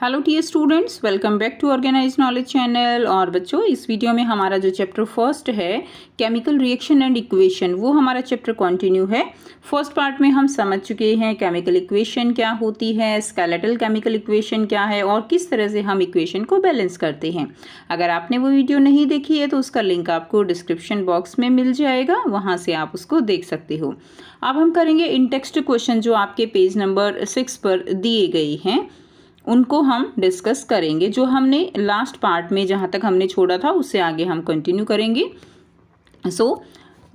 Hello dear students, welcome back to organise knowledge channel. और बच्चों, इस वीडियो में हमारा जो चैप्टर फर्स्ट है केमिकल रिएक्शन एंड इक्वेशन, वो हमारा चैप्टर कंटिन्यू है। फर्स्ट पार्ट में हम समझ चुके हैं केमिकल इक्वेशन क्या होती है, स्केलेटल केमिकल इक्वेशन क्या है और किस तरह से हम इक्वेशन को बैलेंस करते हैं। अगर आपने वो वीडियो नहीं देखी है तो उसका लिंक आपको डिस्क्रिप्शन बॉक्स में मिल जाएगा, वहाँ से आप उसको देख सकते हो। अब हम करेंगे इन टेक्स्ट क्वेश्चन जो आपके पेज नंबर 6 पर दिए गए हैं, उनको हम डिस्कस करेंगे। जो हमने लास्ट पार्ट में जहाँ तक हमने छोड़ा था उससे आगे हम कंटिन्यू करेंगे।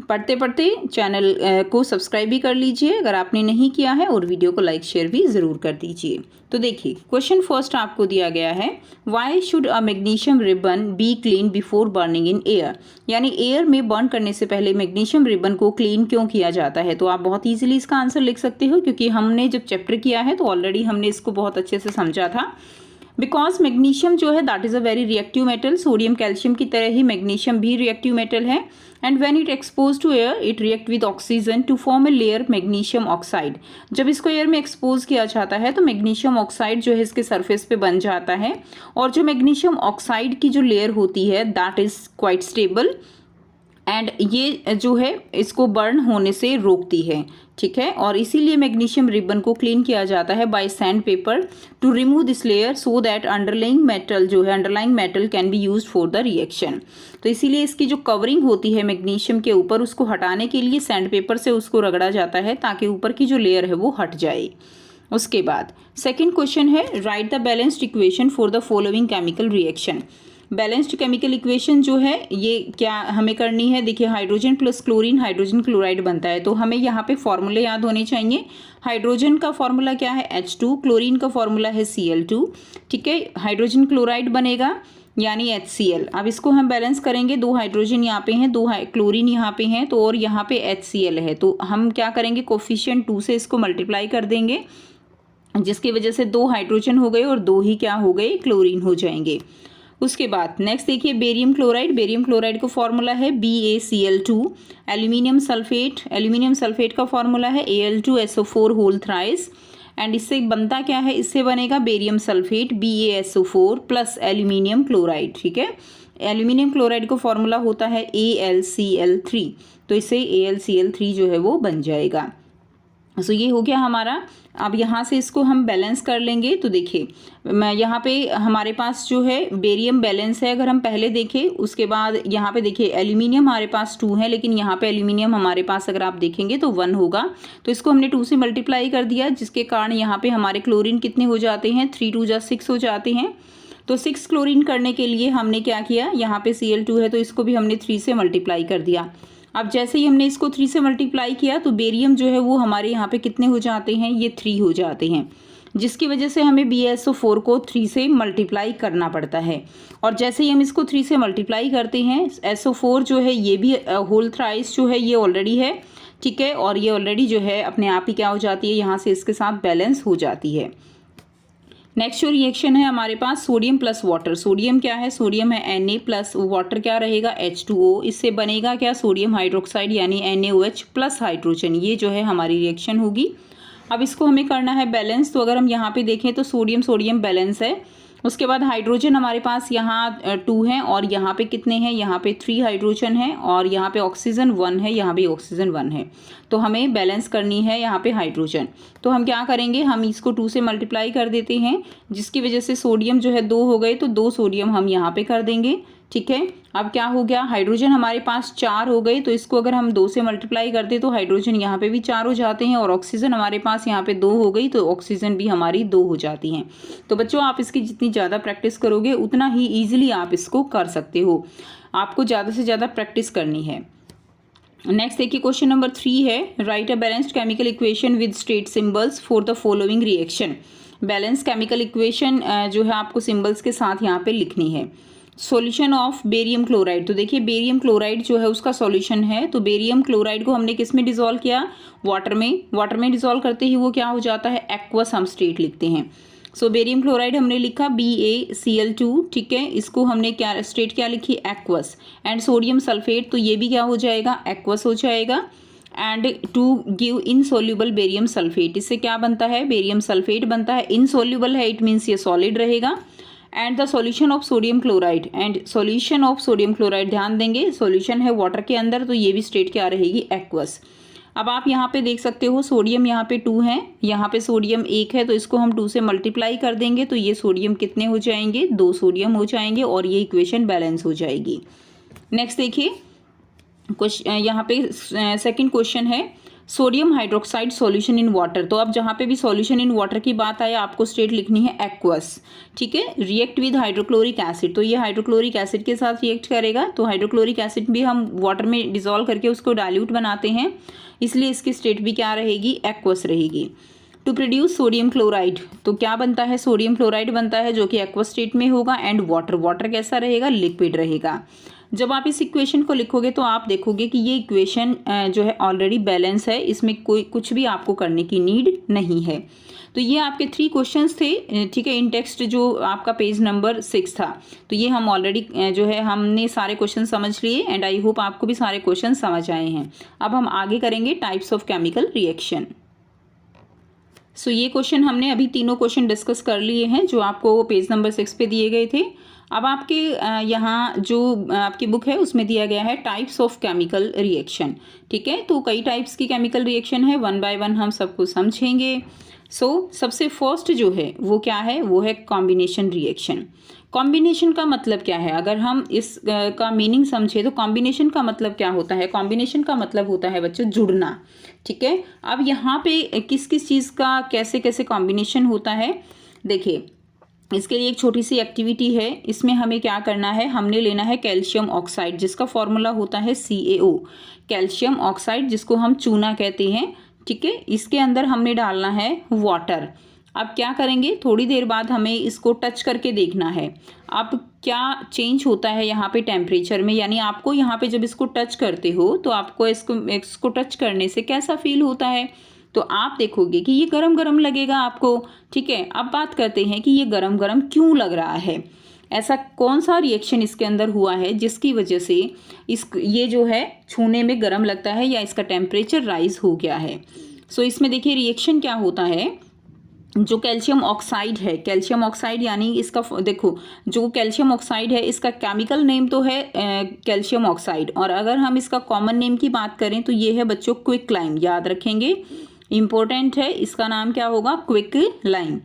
पढ़ते पढ़ते चैनल को सब्सक्राइब भी कर लीजिए अगर आपने नहीं किया है, और वीडियो को लाइक शेयर भी ज़रूर कर दीजिए। तो देखिए, क्वेश्चन फर्स्ट आपको दिया गया है, why should a magnesium ribbon be clean before burning in air. यानी एयर में बर्न करने से पहले मैग्नीशियम रिबन को क्लीन क्यों किया जाता है। तो आप बहुत ईजिली इसका आंसर लिख सकते हो, क्योंकि हमने जब चैप्टर किया है तो ऑलरेडी हमने इसको बहुत अच्छे से समझा था। बिकॉज मैग्नीशियम जो है that is a very reactive metal, sodium calcium की तरह ही मैग्नीशियम भी रिएक्टिव मेटल है। And when it expose to air it react with oxygen to form a layer magnesium oxide. जब इसको एयर में एक्सपोज किया जाता है तो मैग्नीशियम ऑक्साइड जो है इसके सरफेस पे बन जाता है, और जो मैग्नीशियम ऑक्साइड की जो लेयर होती है that is quite stable, and ये जो है इसको बर्न होने से रोकती है। ठीक है, और इसीलिए मैग्नीशियम रिबन को क्लीन किया जाता है by sand paper to remove this layer so that underlying metal जो है underlying metal can be used for the reaction. तो इसीलिए इसकी जो कवरिंग होती है मैग्नीशियम के ऊपर, उसको हटाने के लिए सैंड पेपर से उसको रगड़ा जाता है ताकि ऊपर की जो लेयर है वो हट जाए। उसके बाद सेकेंड क्वेश्चन है, right the balanced equation for the following chemical reaction. Balanced chemical equation जो है ये क्या हमें करनी है। देखिए, hydrogen plus chlorine hydrogen chloride बनता है, तो हमें यहाँ पे फॉर्मूले याद होने चाहिए। हाइड्रोजन का फॉर्मूला क्या है H2, क्लोरीन का फॉर्मूला है Cl2। ठीक है, हाइड्रोजन क्लोराइड बनेगा यानी HCl। अब इसको हम बैलेंस करेंगे, दो हाइड्रोजन यहाँ पे हैं, दो क्लोरीन यहाँ पे हैं, तो और यहाँ पे HCl है, तो हम क्या करेंगे, कोफिशिएंट 2 से इसको मल्टीप्लाई कर देंगे, जिसकी वजह से दो हाइड्रोजन हो गए और दो ही क्या हो गए, क्लोरीन हो जाएंगे। उसके बाद नेक्स्ट देखिए, बेरियम क्लोराइड का फॉर्मूला है BaCl2। एल्यूमिनियम सल्फेट का फॉर्मूला है Al2SO4 होल थ्राइस। एंड इससे बनता क्या है, इससे बनेगा barium sulphate BaSO4 plus aluminium chloride. ठीक है, एल्यूमिनियम क्लोराइड का फॉर्मूला होता है AlCl3, तो इससे AlCl3 जो है वो बन जाएगा। सो ये हो गया हमारा। अब यहाँ से इसको हम बैलेंस कर लेंगे। तो देखिए, मैं यहाँ पे हमारे पास जो है बेरियम बैलेंस है, अगर हम पहले देखें। उसके बाद यहाँ पे देखिए एल्यूमिनियम हमारे पास 2 है, लेकिन यहाँ पे एल्यूमिनियम हमारे पास अगर आप देखेंगे तो 1 होगा, तो इसको हमने 2 से मल्टीप्लाई कर दिया, जिसके कारण यहाँ पे हमारे क्लोरीन कितने हो जाते हैं, 3 2 जा 6 हो जाते हैं। तो 6 क्लोरीन करने के लिए हमने क्या किया, यहाँ पे Cl2 है तो इसको भी हमने 3 से मल्टीप्लाई कर दिया। अब जैसे ही हमने इसको 3 से मल्टीप्लाई किया तो बेरियम जो है वो हमारे यहाँ पे कितने हो जाते हैं, ये 3 हो जाते हैं, जिसकी वजह से हमें BaSO4 को 3 से मल्टीप्लाई करना पड़ता है। और जैसे ही हम इसको 3 से मल्टीप्लाई करते हैं, SO4 जो है ये भी होल थ्राइस जो है ये ऑलरेडी है। ठीक है, और ये ऑलरेडी जो है अपने आप ही क्या हो जाती है, यहाँ से इसके साथ बैलेंस हो जाती है। नेक्स्ट जो रिएक्शन है हमारे पास सोडियम प्लस वाटर। सोडियम क्या है, सोडियम है Na प्लस वाटर क्या रहेगा H2O। इससे बनेगा क्या, सोडियम हाइड्रोक्साइड यानी NaOH प्लस हाइड्रोजन। ये जो है हमारी रिएक्शन होगी। अब इसको हमें करना है बैलेंस। तो अगर हम यहाँ पे देखें तो सोडियम सोडियम बैलेंस है। उसके बाद हाइड्रोजन हमारे पास यहाँ 2 हैं, और यहाँ पे कितने हैं, यहाँ पे 3 हाइड्रोजन है, और यहाँ पे ऑक्सीजन 1 है, यहाँ भी ऑक्सीजन 1 है। तो हमें बैलेंस करनी है यहाँ पे हाइड्रोजन। तो हम क्या करेंगे, हम इसको 2 से मल्टीप्लाई कर देते हैं, जिसकी वजह से सोडियम जो है 2 हो गए, तो 2 सोडियम हम यहाँ पे कर देंगे। ठीक है, अब क्या हो गया, हाइड्रोजन हमारे पास 4 हो गए, तो इसको अगर हम 2 से मल्टीप्लाई करते तो हाइड्रोजन यहाँ पे भी 4 हो जाते हैं, और ऑक्सीजन हमारे पास यहाँ पे 2 हो गई, तो ऑक्सीजन भी हमारी 2 हो जाती हैं। तो बच्चों, आप इसकी जितनी ज़्यादा प्रैक्टिस करोगे उतना ही ईजिली आप इसको कर सकते हो। आपको ज़्यादा से ज़्यादा प्रैक्टिस करनी है। नेक्स्ट देखिए, क्वेश्चन नंबर 3 है, right a balanced chemical equation with state symbols for the following reaction. Balance chemical equation जो है आपको सिंबल्स के साथ यहाँ पे लिखनी है। Solution of barium chloride. तो देखिए, बेरियम क्लोराइड जो है उसका सॉल्यूशन है, तो बेरियम क्लोराइड को हमने किस में डिसॉल्व किया, वाटर में डिसॉल्व करते ही वो क्या हो जाता है, एक्वस हम स्टेट लिखते हैं। सो बेरियम क्लोराइड हमने लिखा BaCl2। ठीक है, इसको हमने क्या स्टेट क्या लिखी, एक्वस। एंड सोडियम सल्फेट, तो ये भी क्या हो जाएगा, एक्वस हो जाएगा। And to give insoluble barium sulphate. इससे क्या बनता है, बेरियम सल्फेट बनता है। इनसोल्यूबल है, इट मीन्स ये सॉलिड रहेगा। And the solution of sodium chloride, and solution of sodium chloride, ध्यान देंगे सॉल्यूशन है वाटर के अंदर, तो ये भी स्टेट क्या रहेगी, एक्वस। अब आप यहाँ पे देख सकते हो सोडियम यहाँ पे 2 है, यहाँ पे सोडियम 1 है, तो इसको हम 2 से मल्टीप्लाई कर देंगे तो ये सोडियम कितने हो जाएंगे, 2 सोडियम हो जाएंगे और ये इक्वेशन बैलेंस हो जाएगी। नेक्स्ट देखिए यहाँ पे सेकंड क्वेश्चन है sodium hydroxide solution in water. तो अब जहाँ पे भी सॉल्यूशन इन वाटर की बात आए आपको स्टेट लिखनी है एक्वस, ठीक है। रिएक्ट विद हाइड्रोक्लोरिक एसिड, तो ये हाइड्रोक्लोरिक एसिड के साथ रिएक्ट करेगा, तो हाइड्रोक्लोरिक एसिड भी हम वाटर में डिसॉल्व करके उसको डाइल्यूट बनाते हैं, इसलिए इसकी स्टेट भी क्या रहेगी, एक्वस रहेगी। टू प्रोड्यूस सोडियम क्लोराइड, तो क्या बनता है, सोडियम क्लोराइड बनता है जो कि एक्वस स्टेट में होगा। एंड वाटर, वाटर कैसा रहेगा, लिक्विड रहेगा। जब आप इस इक्वेशन को लिखोगे तो आप देखोगे कि ये इक्वेशन जो है ऑलरेडी बैलेंस है, इसमें कोई कुछ भी आपको करने की नीड नहीं है। तो ये आपके 3 क्वेश्चंस थे, ठीक है। इन टेक्स्ट जो आपका पेज नंबर 6 था, तो ये हम ऑलरेडी जो है हमने सारे क्वेश्चन समझ लिए एंड आई होप आपको भी सारे क्वेश्चन समझ आए हैं। अब हम आगे करेंगे टाइप्स ऑफ केमिकल रिएक्शन। सो ये क्वेश्चन हमने अभी तीनों क्वेश्चन डिस्कस कर लिए हैं जो आपको पेज नंबर 6 पे दिए गए थे। अब आपके यहाँ जो आपकी बुक है उसमें दिया गया है टाइप्स ऑफ केमिकल रिएक्शन, ठीक है। तो कई टाइप्स की केमिकल रिएक्शन है, 1 बाय 1 हम सबको समझेंगे। सबसे फर्स्ट जो है वो क्या है, वो है कॉम्बिनेशन रिएक्शन। कॉम्बिनेशन का मतलब क्या है, अगर हम इस का मीनिंग समझे तो कॉम्बिनेशन का मतलब क्या होता है, कॉम्बिनेशन का मतलब होता है बच्चों जुड़ना, ठीक है। अब यहाँ पे किस किस चीज़ का कैसे कैसे कॉम्बिनेशन होता है, देखिए इसके लिए एक छोटी सी एक्टिविटी है। इसमें हमें क्या करना है, हमने लेना है कैल्शियम ऑक्साइड जिसका फॉर्मूला होता है CaO, कैल्शियम ऑक्साइड जिसको हम चूना कहते हैं, ठीक है। इसके अंदर हमने डालना है वाटर। अब क्या करेंगे, थोड़ी देर बाद हमें इसको टच करके देखना है अब क्या चेंज होता है यहाँ पे टेम्परेचर में, यानी आपको यहाँ पे जब इसको टच करते हो तो आपको इसको टच करने से कैसा फील होता है, तो आप देखोगे कि ये गरम गरम लगेगा आपको, ठीक है। अब बात करते हैं कि ये गरम गरम क्यों लग रहा है, ऐसा कौन सा रिएक्शन इसके अंदर हुआ है जिसकी वजह से ये जो है छूने में गरम लगता है या इसका टेम्परेचर राइज हो गया है। इसमें देखिए रिएक्शन क्या होता है, जो कैल्शियम ऑक्साइड है, कैल्शियम ऑक्साइड यानी इसका देखो जो कैल्शियम ऑक्साइड है इसका केमिकल नेम तो है कैल्शियम ऑक्साइड, और अगर हम इसका कॉमन नेम की बात करें तो ये है बच्चों क्विक लाइम, याद रखेंगे इम्पोर्टेंट है, इसका नाम क्या होगा, क्विक लाइम।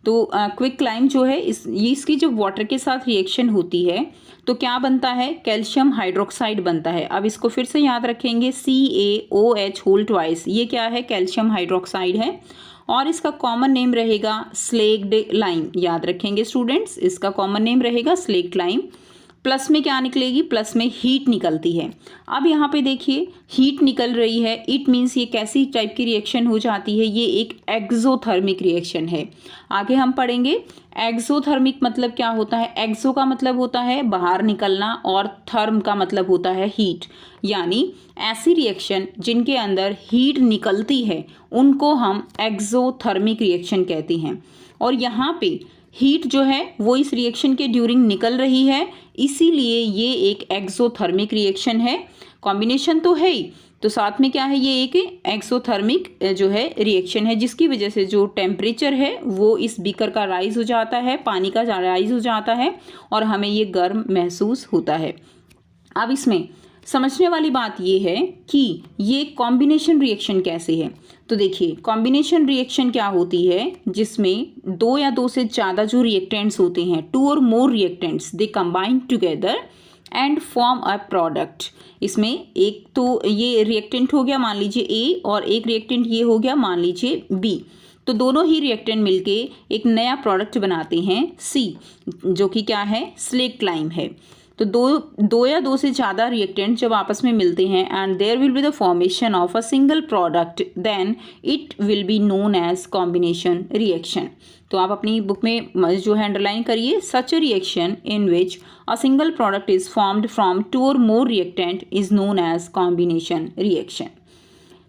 तो क्विक लाइम जो है इसकी जब वाटर के साथ रिएक्शन होती है तो क्या बनता है, कैल्शियम हाइड्रोक्साइड बनता है। अब इसको फिर से याद रखेंगे CaOH होल ट्वाइस, ये क्या है, कैल्शियम हाइड्रोक्साइड है और इसका कॉमन नेम रहेगा स्लेक्ड लाइम, याद रखेंगे स्टूडेंट्स, इसका कॉमन नेम रहेगा स्लेक्ड लाइम। प्लस में क्या निकलेगी, प्लस में हीट निकलती है। अब यहाँ पे देखिए हीट निकल रही है, इट मीन्स ये कैसी टाइप की रिएक्शन हो जाती है, ये एक एक्सोथर्मिक रिएक्शन है। आगे हम पढ़ेंगे एक्सोथर्मिक मतलब क्या होता है, एक्सो का मतलब होता है बाहर निकलना और थर्म का मतलब होता है हीट, यानी ऐसी रिएक्शन जिनके अंदर हीट निकलती है उनको हम एक्सोथर्मिक रिएक्शन कहते हैं। और यहाँ पे हीट जो है वो इस रिएक्शन के ड्यूरिंग निकल रही है, इसीलिए ये एक एक्सोथर्मिक रिएक्शन है। कॉम्बिनेशन तो है ही, तो साथ में क्या है, ये एक एक्सोथर्मिक जो है रिएक्शन है जिसकी वजह से जो टेम्परेचर है वो इस बीकर का राइज हो जाता है, पानी का राइज हो जाता है और हमें ये गर्म महसूस होता है। अब इसमें समझने वाली बात ये है कि ये कॉम्बिनेशन रिएक्शन कैसे है। तो देखिए कॉम्बिनेशन रिएक्शन क्या होती है, जिसमें 2 या 2 से ज़्यादा जो रिएक्टेंट्स होते हैं, 2 or more reactants, they combine together and form a product. इसमें एक तो ये रिएक्टेंट हो गया मान लीजिए A और एक रिएक्टेंट ये हो गया मान लीजिए B, तो दोनों ही रिएक्टेंट मिलके एक नया प्रोडक्ट बनाते हैं C, जो कि क्या है, स्लेक्ड लाइम है। तो दो या 2 से ज़्यादा रिएक्टेंट जब आपस में मिलते हैं and there will be the formation of a single product, then it will be known as combination reaction. तो आप अपनी बुक में जो है अंडरलाइन करिए, such a reaction in which a single product is formed from 2 or more reactant is known as combination reaction,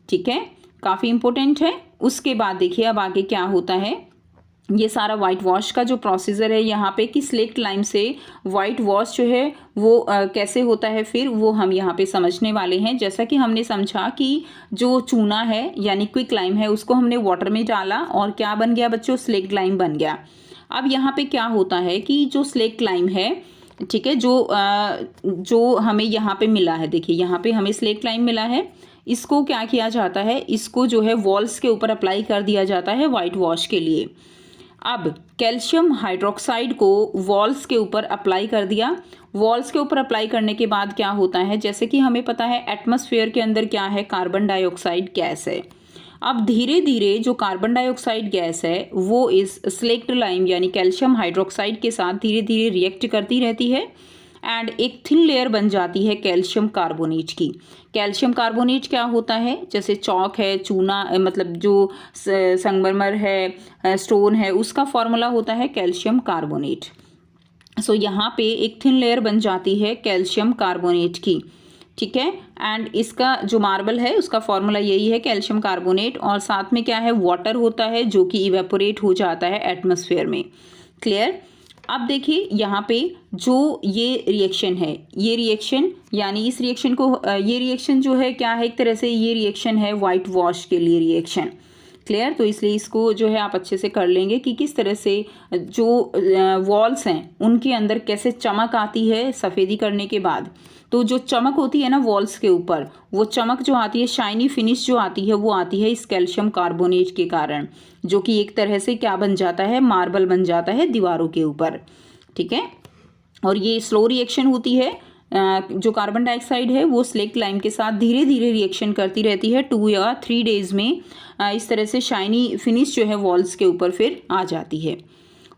ठीक है, काफ़ी इंपॉर्टेंट है। उसके बाद देखिए अब आगे क्या होता है, ये सारा वाइट वॉश का जो प्रोसीजर है यहाँ पे कि स्लेक्ट लाइम से वाइट वॉश जो है वो कैसे होता है फिर वो हम यहाँ पे समझने वाले हैं। जैसा कि हमने समझा कि जो चूना है यानी क्विक लाइम है उसको हमने वाटर में डाला और क्या बन गया बच्चों, स्लेक्ट लाइम बन गया। अब यहाँ पे क्या होता है कि जो स्लेक्ट लाइम है, ठीक है, जो हमें यहाँ पे मिला है, देखिए यहाँ पे हमें स्लेक्ट लाइम मिला है, इसको क्या किया जाता है, इसको जो है वॉल्स के ऊपर अप्लाई कर दिया जाता है वाइट वॉश के लिए। अब कैल्शियम हाइड्रोक्साइड को वॉल्स के ऊपर अप्लाई कर दिया। वॉल्स के ऊपर अप्लाई करने के बाद क्या होता है, जैसे कि हमें पता है एटमॉस्फेयर के अंदर क्या है, कार्बन डाइऑक्साइड गैस है। अब धीरे धीरे जो कार्बन डाइऑक्साइड गैस है वो इस स्लेक्ट लाइम यानी कैल्शियम हाइड्रोक्साइड के साथ धीरे धीरे रिएक्ट करती रहती है एंड एक थिन लेयर बन जाती है कैल्शियम कार्बोनेट की। कैल्शियम कार्बोनेट क्या होता है, जैसे चौक है, चूना मतलब जो संगमरमर है, स्टोन है, उसका फॉर्मूला होता है कैल्शियम कार्बोनेट। सो यहाँ पे एक थिन लेयर बन जाती है कैल्शियम कार्बोनेट की, ठीक है। एंड इसका जो मार्बल है उसका फॉर्मूला यही है कैल्शियम कार्बोनेट, और साथ में क्या है, वाटर होता है जो कि इवेपोरेट हो जाता है एटमॉस्फेयर में। क्लियर। अब देखिए यहाँ पे जो ये रिएक्शन है, ये रिएक्शन यानी इस रिएक्शन को, ये रिएक्शन जो है क्या है, एक तरह से ये रिएक्शन है वाइट वॉश के लिए रिएक्शन। क्लियर। तो इसलिए इसको जो है आप अच्छे से कर लेंगे कि किस तरह से जो वॉल्स हैं उनके अंदर कैसे चमक आती है सफ़ेदी करने के बाद। तो जो चमक होती है ना वॉल्स के ऊपर, वो चमक जो आती है, शाइनी फिनिश जो आती है, वो आती है इस कैल्शियम कार्बोनेट के कारण, जो कि एक तरह से क्या बन जाता है, मार्बल बन जाता है दीवारों के ऊपर, ठीक है। और ये स्लो रिएक्शन होती है, जो कार्बन डाइऑक्साइड है वो स्लेक्ट लाइम के साथ धीरे धीरे रिएक्शन करती रहती है 2 या 3 डेज में, इस तरह से शाइनी फिनिश जो है वॉल्स के ऊपर फिर आ जाती है।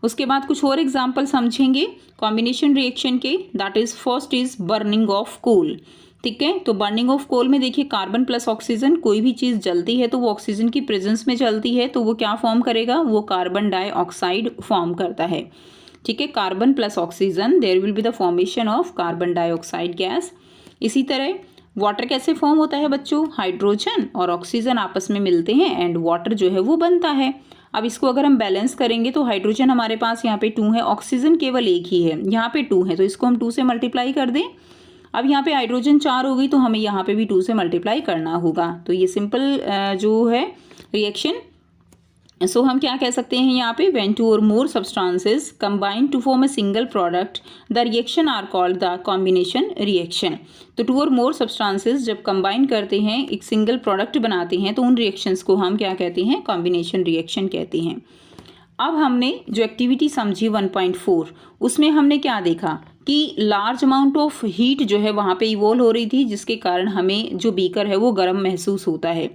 उसके बाद कुछ और एग्जाम्पल समझेंगे कॉम्बिनेशन रिएक्शन के। That is first is burning of coal, ठीक है। तो बर्निंग ऑफ कोल में देखिए कार्बन प्लस ऑक्सीजन, कोई भी चीज़ जलती है तो वो ऑक्सीजन की प्रेजेंस में जलती है, तो वो क्या फॉर्म करेगा, वो कार्बन डाइऑक्साइड फॉर्म करता है, ठीक है। Carbon plus oxygen, there will be the formation of carbon dioxide gas. इसी तरह वाटर कैसे फॉर्म होता है बच्चों, हाइड्रोजन और ऑक्सीजन आपस में मिलते हैं एंड वाटर जो है वो बनता है। अब इसको अगर हम बैलेंस करेंगे तो हाइड्रोजन हमारे पास यहाँ पे 2 है, ऑक्सीजन केवल एक ही है, यहाँ पे 2 है, तो इसको हम 2 से मल्टीप्लाई कर दें। अब यहाँ पे हाइड्रोजन 4 हो गई तो हमें यहाँ पे भी 2 से मल्टीप्लाई करना होगा। तो ये सिंपल जो है रिएक्शन। सो हम क्या कह सकते हैं यहाँ पे, when 2 or more substances combine to form a single product, the reaction are called the combination reaction। तो 2 or more substances जब combine करते हैं, एक सिंगल प्रोडक्ट बनाते हैं, तो उन रिएक्शंस को हम क्या कहते हैं, कॉम्बिनेशन रिएक्शन कहते हैं। अब हमने जो एक्टिविटी समझी 1.4, उसमें हमने क्या देखा कि लार्ज अमाउंट ऑफ हीट जो है वहाँ पे इवॉल्व हो रही थी, जिसके कारण हमें जो बीकर है वो गर्म महसूस होता है।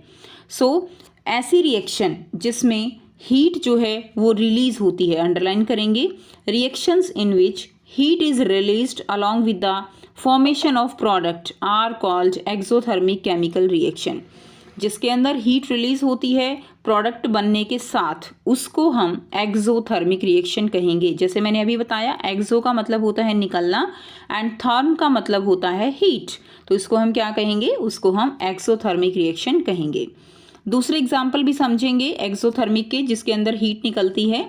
सो ऐसी रिएक्शन जिसमें हीट जो है वो रिलीज होती है, अंडरलाइन करेंगे, reactions in which heat is released along with the formation of product are called exothermic chemical reaction. जिसके अंदर हीट रिलीज होती है प्रोडक्ट बनने के साथ, उसको हम एक्सोथर्मिक रिएक्शन कहेंगे। जैसे मैंने अभी बताया, एक्सो का मतलब होता है निकलना एंड थर्म का मतलब होता है हीट, तो इसको हम क्या कहेंगे, उसको हम एक्सोथर्मिक रिएक्शन कहेंगे। दूसरे एग्जाम्पल भी समझेंगे एक्सोथर्मिक के, जिसके अंदर हीट निकलती है,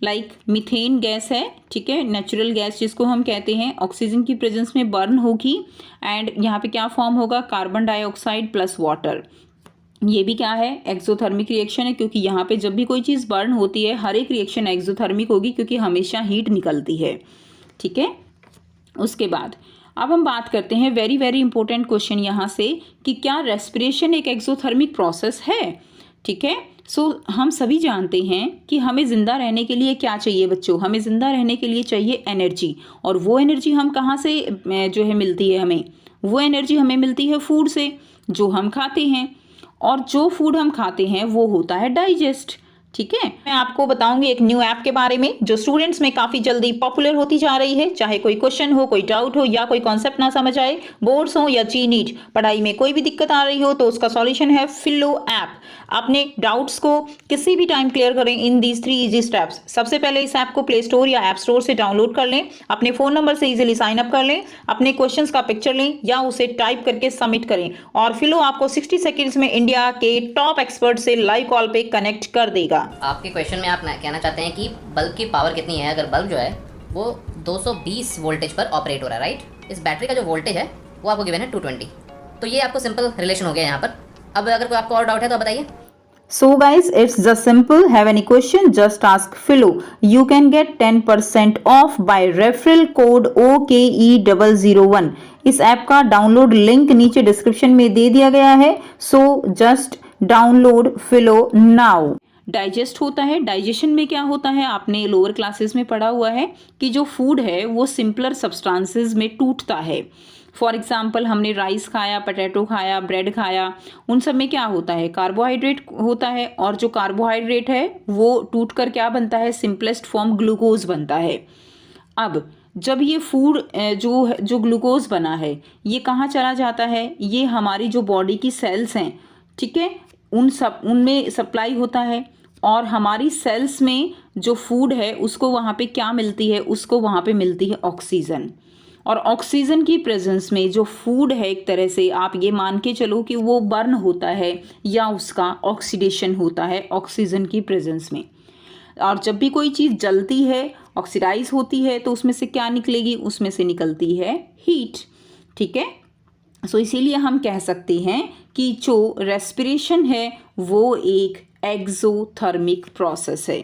लाइक मीथेन गैस है, ठीक है, नेचुरल गैस जिसको हम कहते हैं, ऑक्सीजन की प्रेजेंस में बर्न होगी एंड यहाँ पे क्या फॉर्म होगा, कार्बन डाइऑक्साइड प्लस वाटर। ये भी क्या है, एक्सोथर्मिक रिएक्शन है, क्योंकि यहाँ पे जब भी कोई चीज़ बर्न होती है, हर एक रिएक्शन एक्सोथर्मिक होगी क्योंकि हमेशा हीट निकलती है, ठीक है। उसके बाद अब हम बात करते हैं वेरी वेरी इंपॉर्टेंट क्वेश्चन यहाँ से, कि क्या रेस्पिरेशन एक एक्सोथर्मिक प्रोसेस है, ठीक है। सो हम सभी जानते हैं कि हमें ज़िंदा रहने के लिए क्या चाहिए बच्चों, हमें ज़िंदा रहने के लिए चाहिए एनर्जी, और वो एनर्जी हम कहाँ से जो है मिलती है, हमें वो एनर्जी हमें मिलती है फूड से, जो हम खाते हैं, और जो फूड हम खाते हैं वो होता है डाइजेस्ट, ठीक है। मैं आपको बताऊंगी एक न्यू ऐप के बारे में जो स्टूडेंट्स में काफी जल्दी पॉपुलर होती जा रही है। चाहे कोई क्वेश्चन हो, कोई डाउट हो या कोई कॉन्सेप्ट ना समझ आए, बोर्ड्स हो या जी नीट, पढ़ाई में कोई भी दिक्कत आ रही हो, तो उसका सॉल्यूशन है फिलो ऐप। अपने डाउट्स को किसी भी टाइम क्लियर करें इन दीज 3 इजी स्टेप्स। सबसे पहले इस ऐप को प्ले स्टोर या ऐप स्टोर से डाउनलोड कर लें, अपने फोन नंबर से इजीली साइन अप कर लें, अपने क्वेश्चंस का पिक्चर लें या उसे टाइप करके सबमिट करें, और फिलो आपको 60 सेकेंड्स में इंडिया के टॉप एक्सपर्ट से लाइव कॉल पे कनेक्ट कर देगा। आपके क्वेश्चन में आप कहना चाहते हैं कि बल्ब की पावर कितनी है। अगर बल्ब जो है वो 220 वोल्टेज पर ऑपरेट हो रहा है, राइट। इस बैटरी का जो वोल्टेज है वो आपको गिवन है 220। तो ये आपको सिंपल रिलेशन हो गया यहाँ पर। अब अगर कोई आपको और डाउट है तो बताइए। So guys, it's just simple. Have any question? Just ask Philo. You can get 10% off by referral code OKE001. इस ऐप का डाउनलोड लिंक नीचे डिस्क्रिप्शन में दे दिया गया है. So just download Philo now. Digest होता है. डाइजेशन में क्या होता है, आपने लोअर क्लासेस में पढ़ा हुआ है कि जो फूड है वो सिंपलर सब्सटेंसेस में टूटता है. फॉर एग्जाम्पल हमने राइस खाया, पोटैटो खाया, ब्रेड खाया, उन सब में क्या होता है, कार्बोहाइड्रेट होता है. और जो कार्बोहाइड्रेट है वो टूट कर क्या बनता है, सिंपलेस्ट फॉर्म ग्लूकोज बनता है. अब जब ये फूड जो ग्लूकोज बना है ये कहाँ चला जाता है, ये हमारी जो बॉडी की सेल्स हैं, ठीक है, उनमें सप्लाई होता है. और हमारी सेल्स में जो फूड है उसको वहाँ पे क्या मिलती है, उसको वहाँ पे मिलती है ऑक्सीजन. और ऑक्सीजन की प्रेजेंस में जो फूड है एक तरह से आप ये मान के चलो कि वो बर्न होता है या उसका ऑक्सीडेशन होता है ऑक्सीजन की प्रेजेंस में. और जब भी कोई चीज़ जलती है, ऑक्सीडाइज होती है, तो उसमें से क्या निकलेगी, उसमें से निकलती है हीट. ठीक है. सो इसीलिए हम कह सकते हैं कि जो रेस्पिरेशन है वो एक एक्सोथर्मिक प्रोसेस है.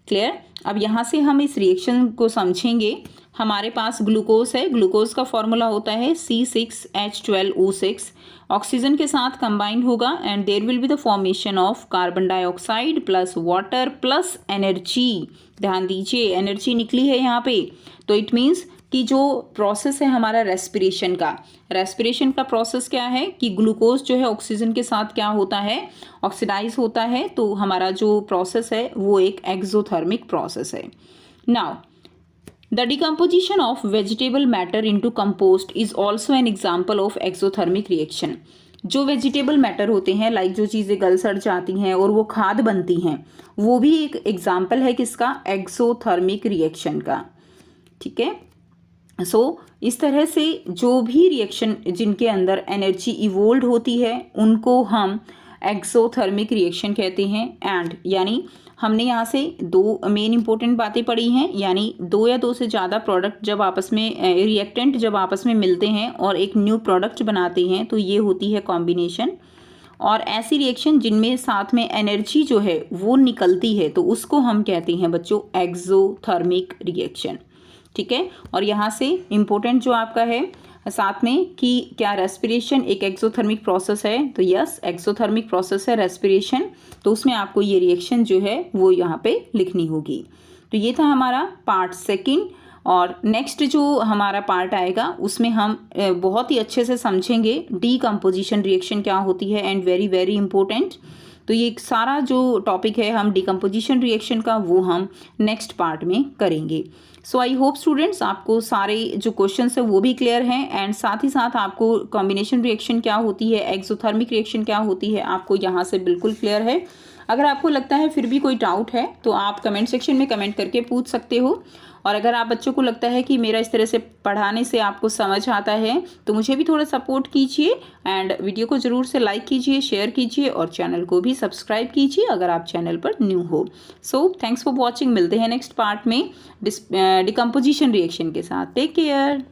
क्लियर. अब यहाँ से हम इस रिएक्शन को समझेंगे. हमारे पास ग्लूकोज है. ग्लूकोज का फॉर्मूला होता है C6H12O6. ऑक्सीजन के साथ कंबाइन होगा and there will be the formation of carbon dioxide plus water plus energy. ध्यान दीजिए, एनर्जी निकली है यहाँ पे. तो इट मीन्स कि जो प्रोसेस है हमारा रेस्पिरेशन का प्रोसेस क्या है कि ग्लूकोज जो है ऑक्सीजन के साथ क्या होता है, ऑक्सीडाइज होता है. तो हमारा जो प्रोसेस है वो एक एक्सोथर्मिक प्रोसेस है. Now the decomposition of vegetable matter into compost is also an example of exothermic reaction. जो वेजिटेबल मैटर होते हैं, लाइक जो चीज़ें गल सड़ जाती हैं और वो खाद बनती हैं, वो भी एक एग्जाम्पल है किसका, एक्सोथर्मिक रिएक्शन का. ठीक है. सो इस तरह से जो भी रिएक्शन जिनके अंदर एनर्जी इवोल्व होती है उनको हम एक्सोथर्मिक रिएक्शन कहते हैं. एंड यानी हमने यहाँ से दो मेन इंपॉर्टेंट बातें पढ़ी हैं, यानी दो या दो से ज़्यादा प्रोडक्ट जब आपस में रिएक्टेंट जब आपस में मिलते हैं और एक न्यू प्रोडक्ट बनाते हैं तो ये होती है कॉम्बिनेशन. और ऐसी रिएक्शन जिनमें साथ में एनर्जी जो है वो निकलती है तो उसको हम कहते हैं बच्चों एक्सोथर्मिक रिएक्शन. ठीक है. और यहाँ से इम्पोर्टेंट जो आपका है साथ में कि क्या रेस्पिरेशन एक एक्सोथर्मिक प्रोसेस है, तो यस एक्सोथर्मिक प्रोसेस है रेस्पिरेशन. तो उसमें आपको ये रिएक्शन जो है वो यहाँ पे लिखनी होगी. तो ये था हमारा पार्ट सेकंड. और नेक्स्ट जो हमारा पार्ट आएगा उसमें हम बहुत ही अच्छे से समझेंगे डीकम्पोजिशन रिएक्शन क्या होती है एंड वेरी वेरी इंपॉर्टेंट. तो ये सारा जो टॉपिक है हम डीकम्पोजिशन रिएक्शन का वो हम नेक्स्ट पार्ट में करेंगे. सो आई होप स्टूडेंट्स आपको सारे जो क्वेश्चंस है वो भी क्लियर हैं एंड साथ ही साथ आपको कॉम्बिनेशन रिएक्शन क्या होती है, एक्सोथर्मिक रिएक्शन क्या होती है, आपको यहाँ से बिल्कुल क्लियर है. अगर आपको लगता है फिर भी कोई डाउट है तो आप कमेंट सेक्शन में कमेंट करके पूछ सकते हो. और अगर आप बच्चों को लगता है कि मेरा इस तरह से पढ़ाने से आपको समझ आता है तो मुझे भी थोड़ा सपोर्ट कीजिए एंड वीडियो को ज़रूर से लाइक कीजिए, शेयर कीजिए और चैनल को भी सब्सक्राइब कीजिए अगर आप चैनल पर न्यू हो. So thanks for watching. मिलते हैं नेक्स्ट पार्ट में डिकम्पोजिशन रिएक्शन के साथ. Take care.